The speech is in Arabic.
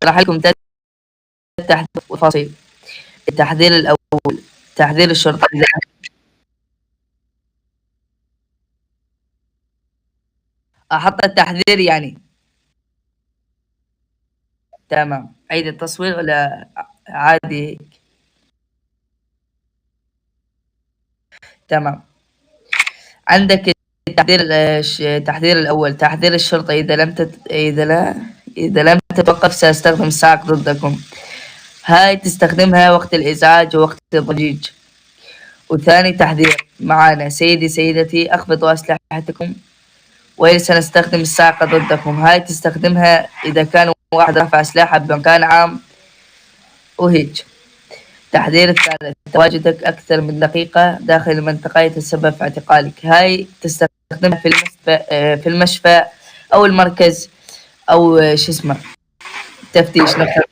راح لكم تحت فصيل. التحذير الأول: تحذير الشرطة. أحط التحذير يعني. تمام، عيد التصوير ولا عادي هيك؟ تمام. عندك التحذير الأول: تحذير الشرطة: إذا لم تتوقف سأستخدم الصاعق ضدكم. هاي تستخدمها وقت الإزعاج ووقت الضجيج. وثاني تحذير معانا: سيدي سيدتي أخفضوا أسلحتكم وسنستخدم الصاعقة ضدكم. هاي تستخدمها إذا كان واحد رفع سلاحه بمكان عام وهيج. التحذير الثالث: تواجدك أكثر من دقيقة داخل المنطقة يتسبب في اعتقالك. هاي تستخدمها في المشفى أو المركز أو شو اسمه تفتيش نفسه.